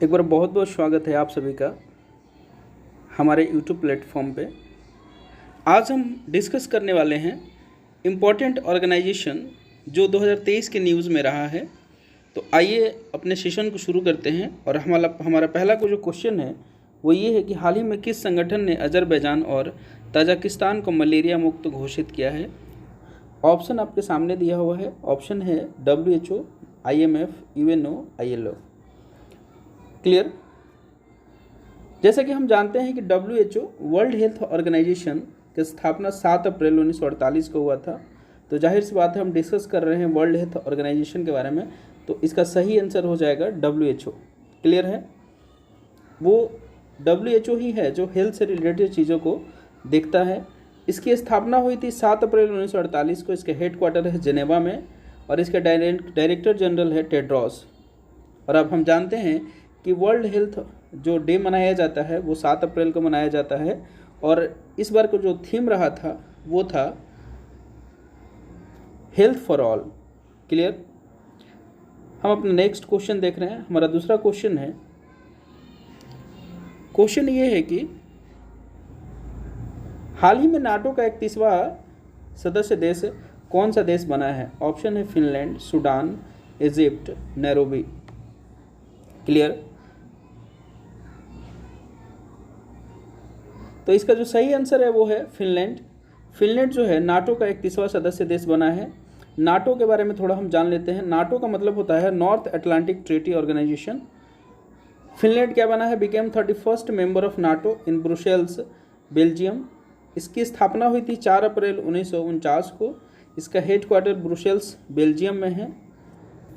एक बार बहुत बहुत स्वागत है आप सभी का हमारे YouTube प्लेटफॉर्म पे। आज हम डिस्कस करने वाले हैं इम्पोर्टेंट ऑर्गेनाइजेशन जो 2023 के न्यूज़ में रहा है। तो आइए अपने सेशन को शुरू करते हैं। और हमारा पहला जो क्वेश्चन है वो ये है कि हाल ही में किस संगठन ने अजरबैजान और ताजिकिस्तान को मलेरिया मुक्त घोषित किया है। ऑप्शन आपके सामने दिया हुआ है। ऑप्शन है WHO, IMF, UNO, ILO। Clear. जैसा कि हम जानते हैं कि WHO वर्ल्ड हेल्थ ऑर्गेनाइजेशन की स्थापना 7 अप्रैल 1948 को हुआ था। तो जाहिर सी बात है हम डिस्कस कर रहे हैं वर्ल्ड हेल्थ ऑर्गेनाइजेशन के बारे में, तो इसका सही आंसर हो जाएगा WHO। क्लियर है। वो WHO ही है जो हेल्थ से रिलेटेड चीज़ों को देखता है। इसकी स्थापना हुई थी 7 अप्रैल 1948 को। इसका हेडक्वार्टर है जेनेवा में और इसका डायरेक्टर जनरल है टेड्रोस। और अब हम जानते हैं कि वर्ल्ड हेल्थ जो डे मनाया जाता है वो 7 अप्रैल को मनाया जाता है। और इस बार को जो थीम रहा था वो था हेल्थ फॉर ऑल। क्लियर। हम अपना नेक्स्ट क्वेश्चन देख रहे हैं। हमारा दूसरा क्वेश्चन है, क्वेश्चन ये है कि हाल ही में नाटो का 31वां सदस्य देश कौन सा देश बना है। ऑप्शन है Finland, Sudan, Egypt, Nairobi. Clear. तो इसका जो सही आंसर है वो है फिनलैंड। फिनलैंड जो है नाटो का 31वां सदस्य देश बना है। नाटो के बारे में थोड़ा हम जान लेते हैं। नाटो का मतलब होता है North Atlantic Treaty Organization. Finland क्या बना है, became 31st member of NATO in Brussels, Belgium. इसकी स्थापना हुई थी 4 अप्रैल 1949 को। इसका हेडक्वार्टर ब्रुसेल्स, बेल्जियम में है।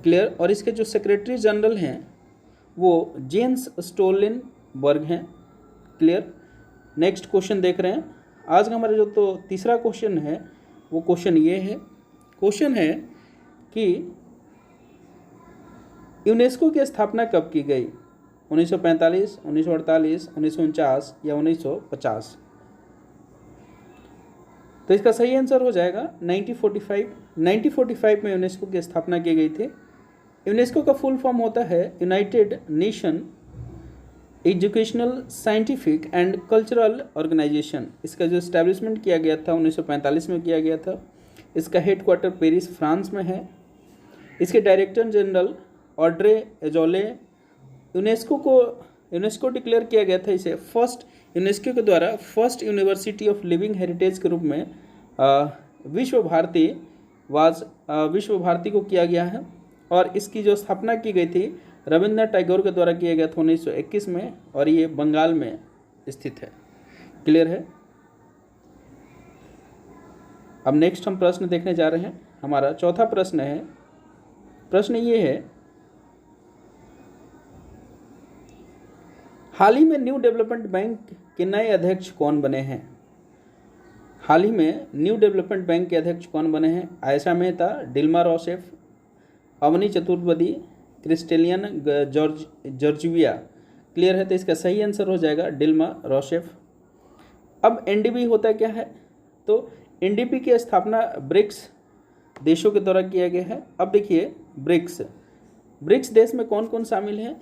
क्लियर। और इसके जो सेक्रेटरी जनरल हैं वो जेन्स स्टोलनबर्ग हैं। क्लियर। नेक्स्ट क्वेश्चन देख रहे हैं। आज का हमारा जो तीसरा क्वेश्चन है वो क्वेश्चन ये है। क्वेश्चन है कि यूनेस्को की स्थापना कब की गई। 1945, 1948, 1949 या 1950। तो इसका सही आंसर हो जाएगा 1945। 1945 में यूनेस्को की स्थापना की गई थी। यूनेस्को का फुल फॉर्म होता है United Nation Educational, Scientific and Cultural Organization. इसका जो इस्टेब्लिशमेंट किया गया था 1945 में किया गया था। इसका हेडक्वार्टर पेरिस, फ्रांस में है। इसके director general Audrey Azoulay. UNESCO declare किया गया था इसे यूनेस्को के द्वारा first university of living heritage के रूप में विश्व भारती को किया गया है। और इसकी जो स्थापना की गई थी रविंद्रनाथ टैगोर के द्वारा किया गया था 1921 में। और ये बंगाल में स्थित है। क्लियर है। अब नेक्स्ट हम प्रश्न देखने जा रहे हैं। हमारा चौथा प्रश्न है। प्रश्न ये है, हाल ही में न्यू डेवलपमेंट बैंक के नए अध्यक्ष कौन बने हैं। हाल ही में न्यू डेवलपमेंट बैंक के अध्यक्ष कौन बने हैं। Ayesha Mehta, Dilma Rousseff, Avani Chaturvedi, Kristalina Georgieva. Clear है। तो इसका सही आंसर हो जाएगा डिल्मा रोसेफ। अब NDB होता क्या है, तो NDB की स्थापना ब्रिक्स देशों के द्वारा किया गया है। अब देखिए ब्रिक्स देश में कौन कौन शामिल है।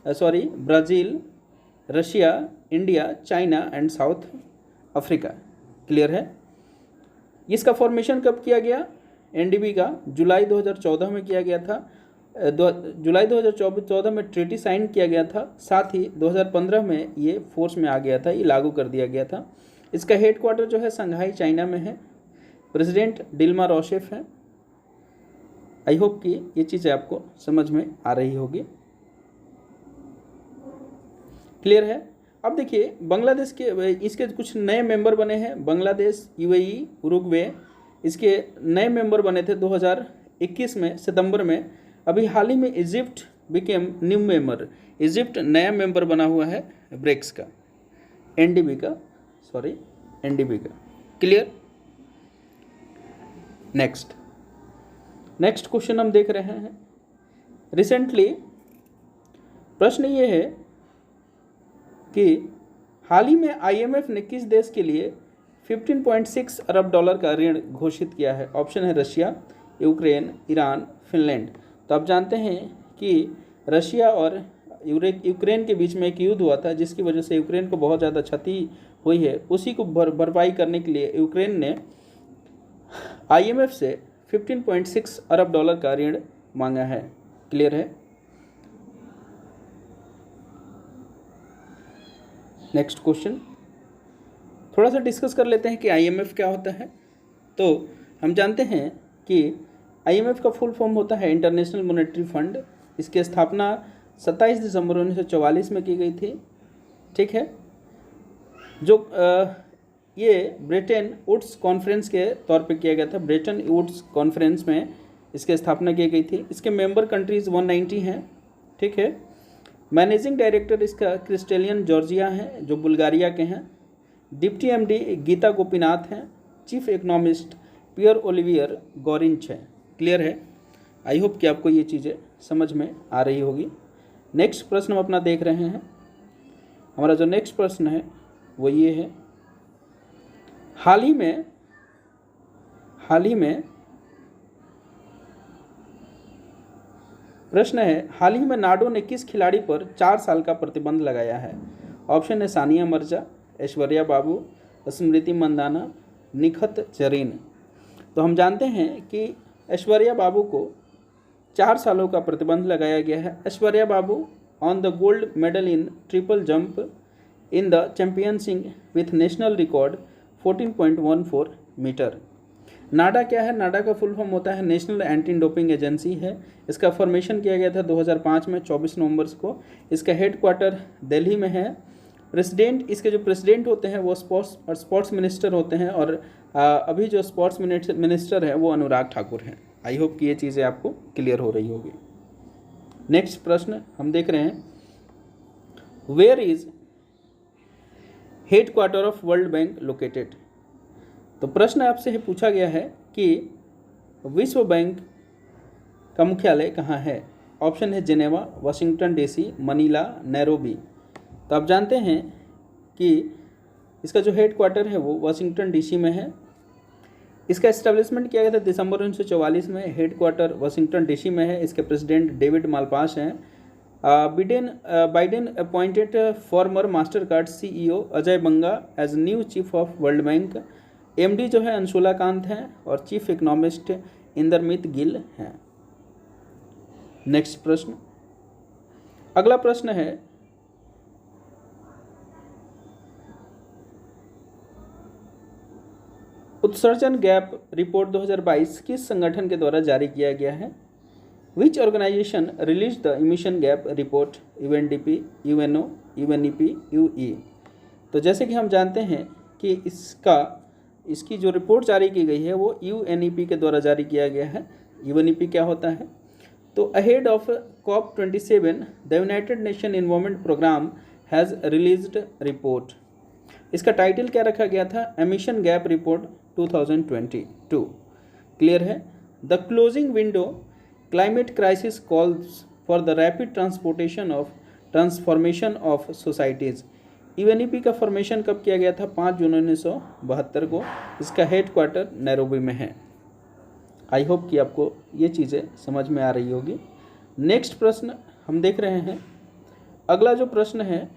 Brazil, Russia, India, China and south Africa. Clear है। इसका फॉर्मेशन कब किया गया NDB का, जुलाई 2014 में किया गया था। जुलाई 2014 में ट्रीटी साइन किया गया था। साथ ही 2015 में ये फोर्स में आ गया था, ये लागू कर दिया गया था। इसका हेडक्वार्टर जो है संघाई, चाइना में है। प्रेसिडेंट डिल्मा रोसेफ है। आई होप कि ये चीज़ें आपको समझ में आ रही होगी। क्लियर है। अब देखिए बांग्लादेश के इसके कुछ नए मेंबर बने हैं। बांग्लादेश, UAE, उरुग्वे इसके नए मेंबर बने थे 2021 में, सितंबर में। अभी हाल ही में Egypt became new member. Egypt नया मेंबर बना हुआ है ब्रिक्स का, NDB का। क्लियर। नेक्स्ट क्वेश्चन हम देख रहे हैं। रिसेंटली प्रश्न ये है कि हाल ही में IMF ने किस देश के लिए 15.6 अरब डॉलर का ऋण घोषित किया है। ऑप्शन है रशिया, यूक्रेन, ईरान, फिनलैंड। तो आप जानते हैं कि रशिया और यूक्रेन के बीच में एक युद्ध हुआ था जिसकी वजह से यूक्रेन को बहुत ज़्यादा क्षति हुई है, उसी को भरपाई करने के लिए यूक्रेन ने IMF से 15.6 अरब डॉलर का ऋण मांगा है। क्लियर है। नेक्स्ट क्वेश्चन थोड़ा सा डिस्कस कर लेते हैं कि IMF क्या होता है। तो हम जानते हैं कि IMF का फुल फॉर्म होता है इंटरनेशनल मॉनेटरी फंड। इसकी स्थापना 27 दिसंबर 1944 में की गई थी। ठीक है। जो ये ब्रेटन वुड्स कॉन्फ्रेंस के तौर पे किया गया था। ब्रेटन वुड्स कॉन्फ्रेंस में इसकी स्थापना की गई थी। इसके मेंबर कंट्रीज़ 190 हैं। ठीक है। मैनेजिंग डायरेक्टर इसका क्रिस्टेलियन जॉर्जिया हैं जो बुल्गारिया के हैं। डिप्टी MD गीता गोपीनाथ हैं। चीफ इकोनॉमिस्ट पियर ओलिवियर गॉरिंच है। क्लियर है। आई होप कि आपको ये चीज़ें समझ में आ रही होगी। नेक्स्ट प्रश्न हम अपना देख रहे हैं। हमारा जो नेक्स्ट प्रश्न है वो ये है, हाल ही में प्रश्न है, हाल ही में नाडो ने किस खिलाड़ी पर 4 साल का प्रतिबंध लगाया है? ऑप्शन है सानिया मिर्जा, ऐश्वर्या बाबू, स्मृति मंदाना, निखत जरीन। तो हम जानते हैं कि ऐश्वर्या बाबू को 4 सालों का प्रतिबंध लगाया गया है। Aishwarya Babu on the gold medal in triple jump in the championship with national record 14.14 metre. NADA क्या है? नाडा का फुल फॉर्म होता है नेशनल एंटी डोपिंग एजेंसी है। इसका फॉर्मेशन किया गया था 2005 में 24 नवंबर को। इसका हेडक्वार्टर दिल्ली में है। प्रेसिडेंट, इसके जो प्रेसिडेंट होते हैं वो स्पोर्ट्स मिनिस्टर होते हैं और अभी जो स्पोर्ट्स मिनिस्टर है वो अनुराग ठाकुर हैं। आई होप कि ये चीज़ें आपको क्लियर हो रही होगी। नेक्स्ट प्रश्न हम देख रहे हैं, where is headquarter of World Bank located? तो प्रश्न आपसे पूछा गया है कि विश्व बैंक का मुख्यालय कहाँ है? ऑप्शन है Geneva, Washington DC, Manila, Nairobi. तो आप जानते हैं कि इसका जो हेडक्वार्टर है वो वाशिंगटन DC में है। इसका एस्टेब्लिशमेंट किया गया था दिसंबर 1944 में। हेडक्वार्टर वाशिंगटन DC में है। इसके प्रेसिडेंट डेविड मालपास हैं। Biden appointed former Mastercard CEO Ajay Banga as new chief of World Bank. MD जो है अंशुला कांत हैं और चीफ इकोनॉमिस्ट इंदरमित गिल हैं। नेक्स्ट प्रश्न, अगला प्रश्न है, उत्सर्जन गैप रिपोर्ट 2022 किस संगठन के द्वारा जारी किया गया है? Which organization release the emission gap report? UNDP, UNO, UNEP, UE। तो जैसे कि हम जानते हैं कि इसकी जो रिपोर्ट जारी की गई है वो UNEP के द्वारा जारी किया गया है। UNEP क्या होता है? तो ahead of COP27 the United Nation Environment Programme has released report. इसका टाइटल क्या रखा गया था? Emission gap report 2022। क्लियर है। The closing window climate crisis calls for the rapid transformation of societies. UNEP का फॉर्मेशन कब किया गया था? 5 जून 1972 को। इसका हेडक्वार्टर नैरोबी में है। आई होप कि आपको ये चीज़ें समझ में आ रही होगी। नेक्स्ट प्रश्न हम देख रहे हैं। अगला जो प्रश्न है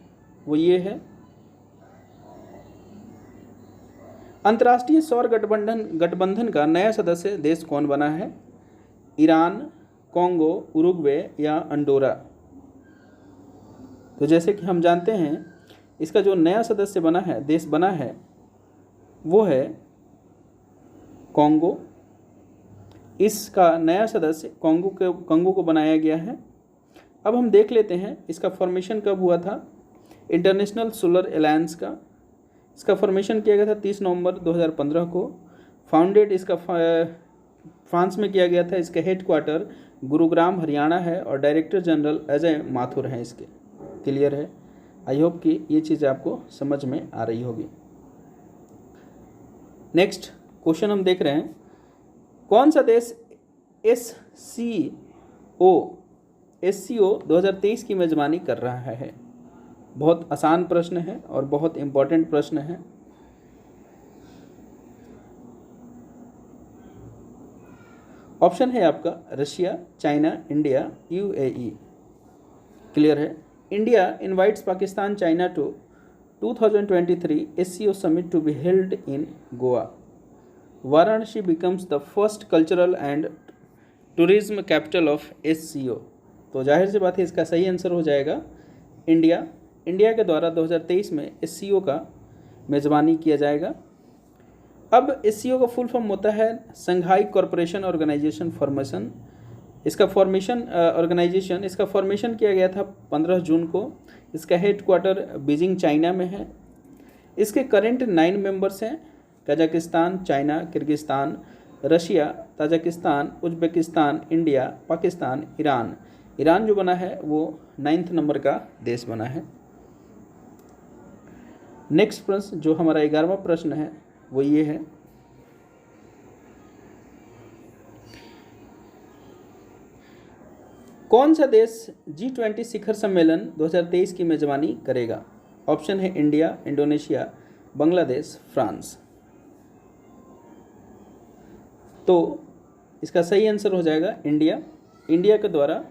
वो ये है, अंतर्राष्ट्रीय सौर गठबंधन का नया सदस्य देश कौन बना है? ईरान, कॉन्गो, उरुग्वे या अंडोरा? तो जैसे कि हम जानते हैं इसका जो नया सदस्य बना है, देश बना है, वो है कॉन्गो। इसका नया सदस्य कॉन्गो को बनाया गया है। अब हम देख लेते हैं इसका फॉर्मेशन कब हुआ था। इंटरनेशनल सोलर अलायंस का इसका फॉर्मेशन किया गया था 30 नवंबर 2015 को। फाउंडेड इसका फ्रांस में किया गया था। इसका हेडक्वार्टर गुरुग्राम हरियाणा है और डायरेक्टर जनरल अजय माथुर हैं इसके। क्लियर है। आई होप कि ये चीज़ें आपको समझ में आ रही होगी। नेक्स्ट क्वेश्चन हम देख रहे हैं, कौन सा देश SCO 2023 की मेजबानी कर रहा है? बहुत आसान प्रश्न है और बहुत इम्पोर्टेंट प्रश्न है। ऑप्शन है आपका Russia, China, India, UAE। Clear है। India invites Pakistan China to 2023 SCO summit to be held in Goa. Varanasi becomes the first cultural and tourism capital of SCO. तो जाहिर सी बात है इसका सही आंसर हो जाएगा इंडिया के द्वारा 2023 में SCO का मेज़बानी किया जाएगा। अब SCO का फुल फॉर्म होता है संघाई कॉरपोरेशन ऑर्गेनाइजेशन फॉर्मेशन। इसका फॉर्मेशन किया गया था 15 जून को। इसका हेडक्वार्टर बीजिंग चाइना में है। इसके करंट 9 मेंबर्स हैं, Kazakhstan, China, Kyrgyzstan, Russia, Tajikistan, Uzbekistan, India, Pakistan, Iran जो बना है वो 9th नंबर का देश बना है। नेक्स्ट प्रश्न जो हमारा 11वां प्रश्न है वो ये है, कौन सा देश G20 शिखर सम्मेलन 2023 की मेजबानी करेगा? ऑप्शन है इंडिया, इंडोनेशिया, बांग्लादेश, फ्रांस। तो इसका सही आंसर हो जाएगा इंडिया के द्वारा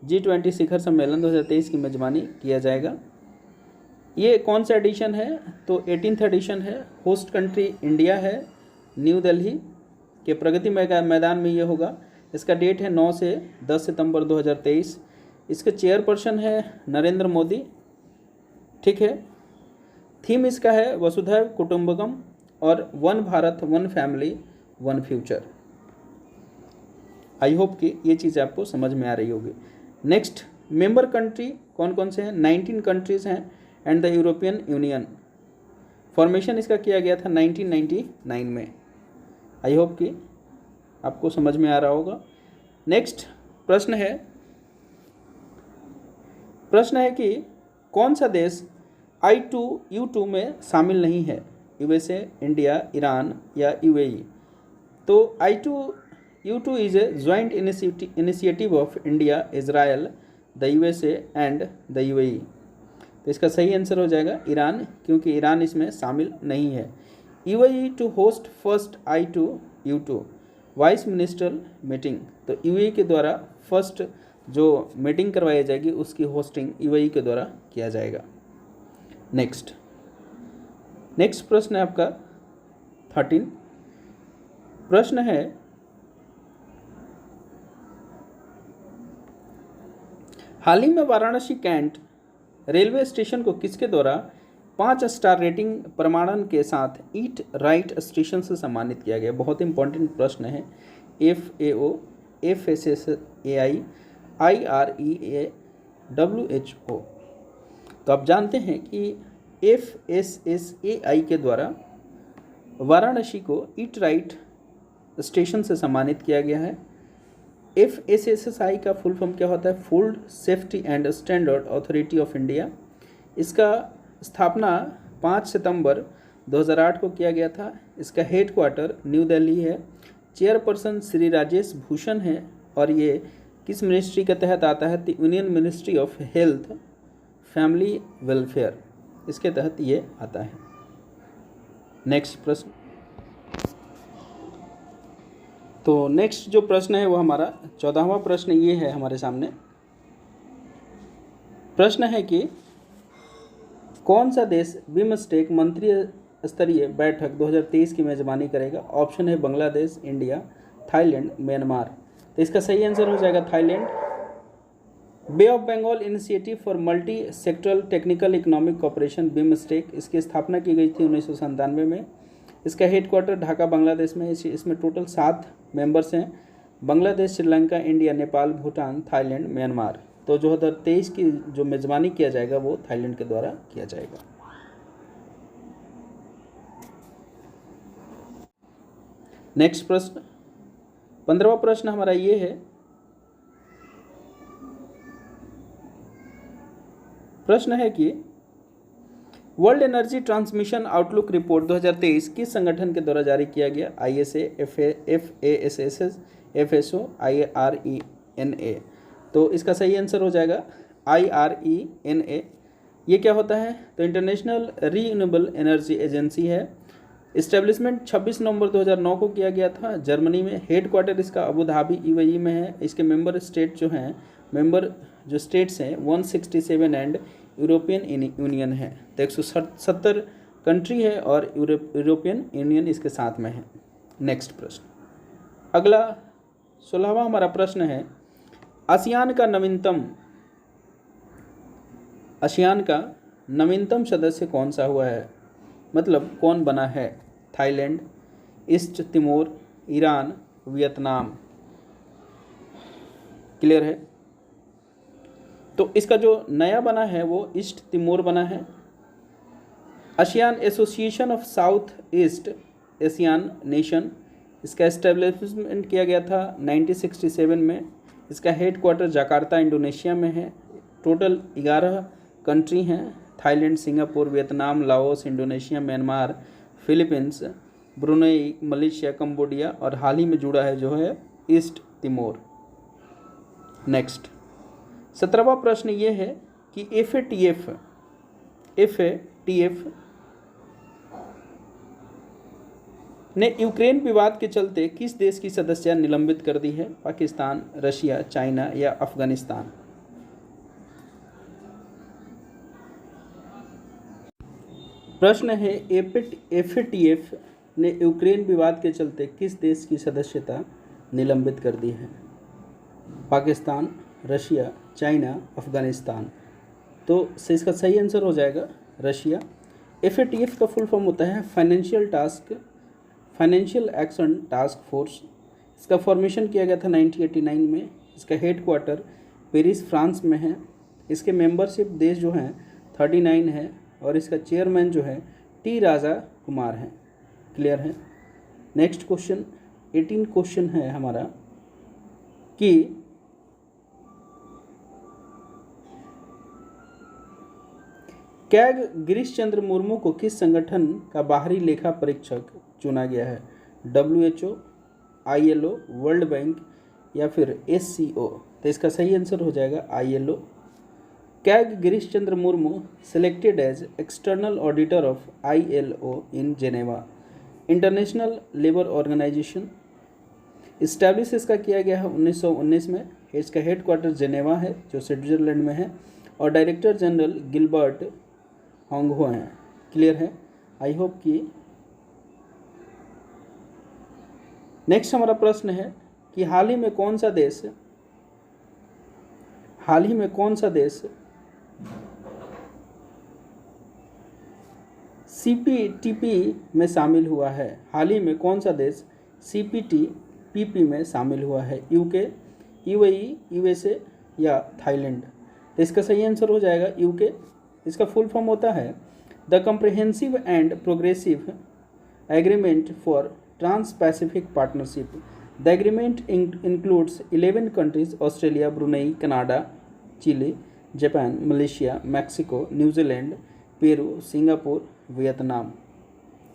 G20 शिखर सम्मेलन 2023 की मेजबानी किया जाएगा। ये कौन सा एडिशन है? तो 18th एडिशन है। होस्ट कंट्री इंडिया है, न्यू दिल्ली के प्रगति मैदान में ये होगा। इसका डेट है 9 से 10 सितंबर 2023। इसके चेयरपर्सन है नरेंद्र मोदी। ठीक है। थीम इसका है वसुधैव कुटुंबकम और one Bharat one family one future. I hope कि ये चीज़ आपको समझ में आ रही होगी। नेक्स्ट, मेंबर कंट्री कौन कौन से हैं? 19 कंट्रीज़ हैं and the European union. Formation इसका किया गया था 1999 में। आई होप कि आपको समझ में आ रहा होगा। नेक्स्ट प्रश्न है कि कौन सा देश I2U2 में शामिल नहीं है? USA, इंडिया, ईरान या UAE। तो I2U2 is a joint initiative of India, Israel, the USA and the UAE। तो इसका सही आंसर हो जाएगा ईरान, क्योंकि ईरान इसमें शामिल नहीं है। UAE to host first I2U2 vice ministerial meeting. तो UAE के द्वारा फर्स्ट जो मीटिंग करवाई जाएगी उसकी होस्टिंग UAE के द्वारा किया जाएगा। नेक्स्ट प्रश्न है आपका 13। प्रश्न है, हाल ही में वाराणसी कैंट रेलवे स्टेशन को किसके द्वारा 5 स्टार रेटिंग प्रमाणन के साथ ईट राइट स्टेशन से सम्मानित किया गया? बहुत इंपॉर्टेंट प्रश्न है। FAO, FSSAI, IREA, WHO। तो आप जानते हैं कि FSSAI के द्वारा वाराणसी को ईट राइट स्टेशन से सम्मानित किया गया है। FSSAI का फुल फॉर्म क्या होता है? Food safety and standard authority of India. इसका स्थापना 5 सितंबर 2008 को किया गया था। इसका हेडक्वार्टर न्यू दिल्ली है। चेयरपर्सन श्री राजेश भूषण है और ये किस मिनिस्ट्री के तहत आता है? The union ministry of health family welfare, इसके तहत ये आता है। नेक्स्ट प्रश्न, तो नेक्स्ट जो प्रश्न है वो हमारा 14वां प्रश्न ये है हमारे सामने। प्रश्न है कि कौन सा देश बिमस्टेक मंत्रिय स्तरीय बैठक 2023 की मेजबानी करेगा? ऑप्शन है बांग्लादेश, इंडिया, थाईलैंड, म्यांमार। तो इसका सही आंसर हो जाएगा Thailand. Bay of Bengal Initiative for Multi Sectoral Technical Economic Cooperation BIMSTEC, इसकी स्थापना की गई थी 1997 में। इसका हेडक्वार्टर ढाका बांग्लादेश में। इसमें टोटल 7 मेंबर्स हैं, Bangladesh, Sri Lanka, India, Nepal, Bhutan, Thailand, Myanmar. तो 2023 की जो मेजबानी किया जाएगा वो थाईलैंड के द्वारा किया जाएगा। नेक्स्ट प्रश्न, 15वां प्रश्न हमारा ये है। प्रश्न है कि world energy transmission outlook report 2023 किस संगठन के द्वारा जारी किया गया? ISA, FASS, FSO, IRENA। तो इसका सही आंसर हो जाएगा IRENA। ये क्या होता है? तो इंटरनेशनल रीन्यूएबल एनर्जी एजेंसी है। इस्टेब्लिशमेंट 26 नवंबर 2009 को किया गया था जर्मनी में। हेडक्वार्टर इसका अबू धाबी UAE में है। इसके मेंबर स्टेट जो हैं, मेंबर जो स्टेट्स हैं 167 एंड यूरोपियन यूनियन है। तो 170 कंट्री है और यूरोपियन यूनियन इसके साथ में है। नेक्स्ट प्रश्न, अगला 16वां हमारा प्रश्न है, आसियान का नवीनतम सदस्य कौन सा हुआ है, मतलब कौन बना है? Thailand, east Timor, Iran, Vietnam. Clear है? तो इसका जो नया बना है वो ईस्ट तिमोर बना है। ASEAN Association of South East Asian Nation, इसका एस्टेब्लिशमेंट किया गया था 1967 में। इसका हेड क्वार्टर जकार्ता इंडोनेशिया में है। टोटल 11 कंट्री हैं, Thailand, Singapore, Vietnam, Laos, Indonesia, Myanmar, Philippines, Brunei, Malaysia, Cambodia और हाल ही में जुड़ा है जो है ईस्ट तिमोर। नेक्स्ट 17वां प्रश्न ये है कि FATF ने यूक्रेन विवाद के चलते किस देश की सदस्यता निलंबित कर दी है? पाकिस्तान, रशिया, चाइना या अफगानिस्तान। प्रश्न है FATF ने यूक्रेन विवाद के चलते किस देश की सदस्यता निलंबित कर दी है? Pakistan, Russia, China, Afghanistan. तो इसका सही आंसर हो जाएगा रशिया। FATF का फुल फॉर्म होता है फाइनेंशियल एक्शन टास्क फोर्स। इसका फॉर्मेशन किया गया था 1989 में। इसका हेड क्वार्टर पेरिस, फ्रांस में है। इसके मेंबरशिप देश जो हैं 39 है और इसका चेयरमैन जो है T राजा कुमार हैं। क्लियर है? नेक्स्ट क्वेश्चन 18 क्वेश्चन है हमारा कि कैग गिरीश चंद्र मुर्मू को किस संगठन का बाहरी लेखा परीक्षक चुना गया है? WHO, ILO, वर्ल्ड बैंक या फिर SCO। तो इसका सही आंसर हो जाएगा ILO। CAG Girish Chandra Murmu selected as external auditor of ILO in Geneva International Labour Organization. Establish इसका किया गया है 1919 में। इसका हेड क्वार्टर जेनेवा है जो स्विट्जरलैंड में है और डायरेक्टर जनरल गिलबर्ट होंगहो हैं। क्लियर है? आई होप कि नेक्स्ट हमारा प्रश्न है कि हाल ही में कौन सा देश CPTP में शामिल हुआ है? हाल ही में कौन सा देश CPTPP में शामिल हुआ है? UK, UAE, USA या थाईलैंड। तो इसका सही आंसर हो जाएगा UK। इसका फुल फॉर्म होता है the Comprehensive and Progressive Agreement for Trans Pacific Partnership. The agreement includes 11 countries Australia, Brunei, Canada, Chile, Japan, Malaysia, Mexico, New Zealand, Peru, Singapore, Vietnam.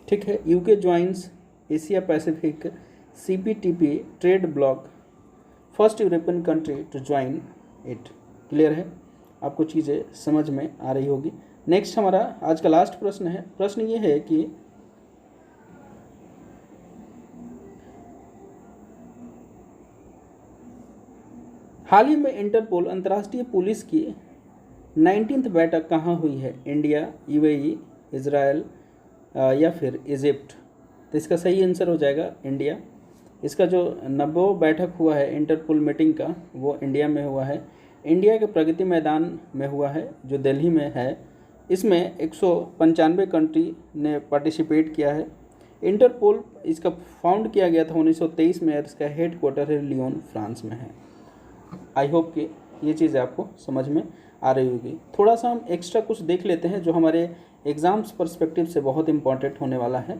ठीक है? UK joins Asia Pacific CPTP trade bloc, first European country to join it. Clear है? आपको चीज़ें समझ में आ रही होगी। Next हमारा आज का लास्ट प्रश्न है। प्रश्न ये है कि हाल ही में इंटरपोल अंतर्राष्ट्रीय पुलिस की 19वीं बैठक कहाँ हुई है? इंडिया, UAE, इजराइल या फिर इजिप्ट। तो इसका सही आंसर हो जाएगा इंडिया। इसका जो 90वां बैठक हुआ है इंटरपोल मीटिंग का वो इंडिया में हुआ है। इंडिया के प्रगति मैदान में हुआ है जो दिल्ली में है। इसमें 195 कंट्री ने पार्टिसिपेट किया है। इंटरपोल इसका फाउंड किया गया था 1923 में और इसका हेड क्वार्टर है लियोन, फ्रांस में है। आई होप कि ये चीज़ आपको समझ में आ रही होगी। थोड़ा सा हम एक्स्ट्रा कुछ देख लेते हैं जो हमारे एग्ज़ाम्स पर्सपेक्टिव से बहुत इम्पॉर्टेंट होने वाला है।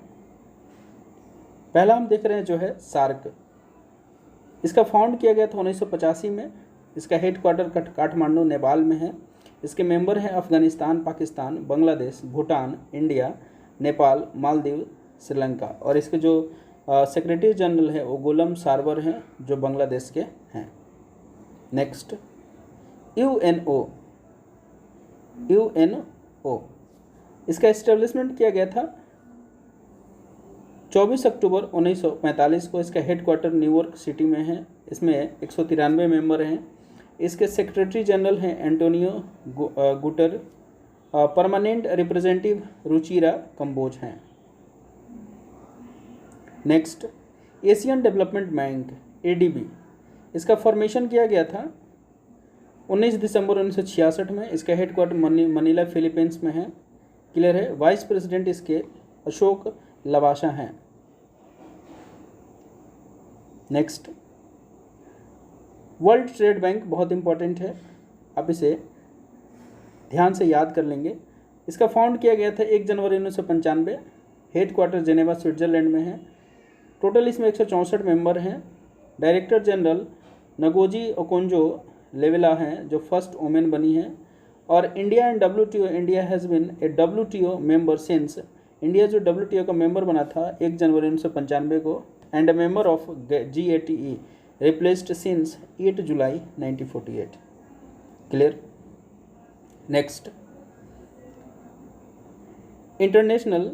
पहला हम देख रहे हैं जो है सार्क। इसका फाउंड किया गया था 1985 में। इसका हेड क्वार्टर काठमांडू, नेपाल में है। इसके मेंबर हैं अफगानिस्तान, पाकिस्तान, बांग्लादेश, भूटान, इंडिया, नेपाल, मालदीव, श्रीलंका और इसके जो सेक्रेटरी जनरल है वो गोलम सारवर हैं जो बांग्लादेश के हैं। Next UNO। इसका इस्टेब्लिशमेंट किया गया था 24 अक्टूबर 1945 को। इसका हेड क्वार्टर न्यूयॉर्क सिटी में है। इसमें 193 मेंबर हैं। इसके सेक्रेटरी जनरल हैं Antonio Guterres. Permanent representative Ruchira Kamboj हैं। Next, Asian development bank ADB, इसका फॉर्मेशन किया गया था 19 दिसंबर 1966 में। इसका हेडक्वार्टर मनीला फिलीपींस में है। क्लियर है। वाइस प्रेसिडेंट इसके अशोक लवासा हैं। नेक्स्ट, वर्ल्ड ट्रेड बैंक बहुत इंपॉर्टेंट है, आप इसे ध्यान से याद कर लेंगे। इसका फाउंड किया गया था 1 जनवरी 1995। हेडक्वार्टर जेनेवा स्विट्जरलैंड में है। टोटल इसमें 164 मेंबर हैं। डायरेक्टर जनरल नगोजी ओकोंजो लेवेला हैं जो फर्स्ट वोमेन बनी हैं। और India and WTO, India has been A WTO member since, India जो WTO का मेंबर बना था 1 जनवरी 1995 को, and A member of GATE replaced since 8 July 1948। Clear. Next, international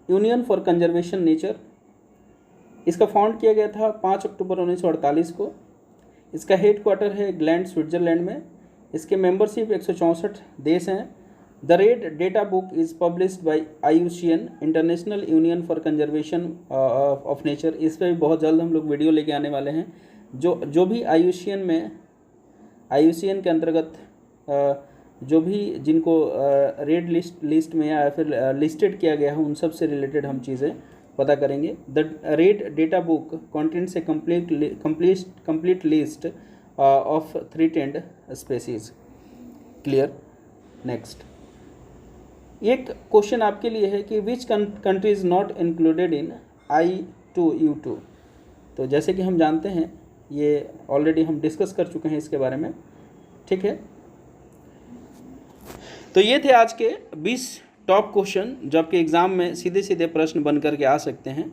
union for conservation nature, इसका फाउंड किया गया था 5 अक्टूबर 1948 को। इसका हेडक्वार्टर है ग्लैंड स्विट्जरलैंड में। इसके मेंबरशिप 164 देश हैं। The red data book is published by IUCN, international union for conservation of nature. इस पर भी बहुत जल्द हम लोग वीडियो लेके आने वाले हैं। जो भी IUCN के अंतर्गत जो भी जिनको रेड लिस्ट में या फिर लिस्टेड किया गया है उन सब से रिलेटेड हम चीज़ें पता करेंगे। The red data book contents A complete list of threatened species. Clear. Next, एक क्वेश्चन आपके लिए है कि which country is not included in I2U2। तो जैसे कि हम जानते हैं, ये ऑलरेडी हम डिस्कस कर चुके हैं इसके बारे में। ठीक है, तो ये थे आज के 20 टॉप क्वेश्चन जो आपके एग्ज़ाम में सीधे सीधे प्रश्न बन करके आ सकते हैं।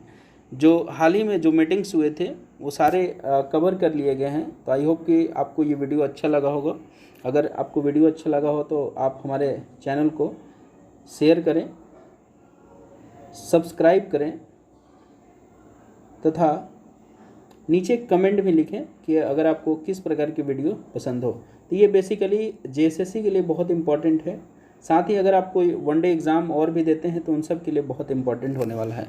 जो हाल ही में जो मीटिंग्स हुए थे वो सारे कवर कर लिए गए हैं। तो आई होप कि आपको ये वीडियो अच्छा लगा होगा। अगर आपको वीडियो अच्छा लगा हो तो आप हमारे चैनल को शेयर करें, सब्सक्राइब करें तथा नीचे कमेंट भी लिखें कि अगर आपको किस प्रकार की वीडियो पसंद हो। तो ये बेसिकली JSSC के लिए बहुत इंपॉर्टेंट है। साथ ही अगर आप कोई वनडे एग्ज़ाम और भी देते हैं तो उन सब के लिए बहुत इंपॉर्टेंट होने वाला है।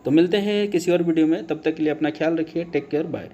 तो मिलते हैं किसी और वीडियो में, तब तक के लिए अपना ख्याल रखिए। Take care, bye.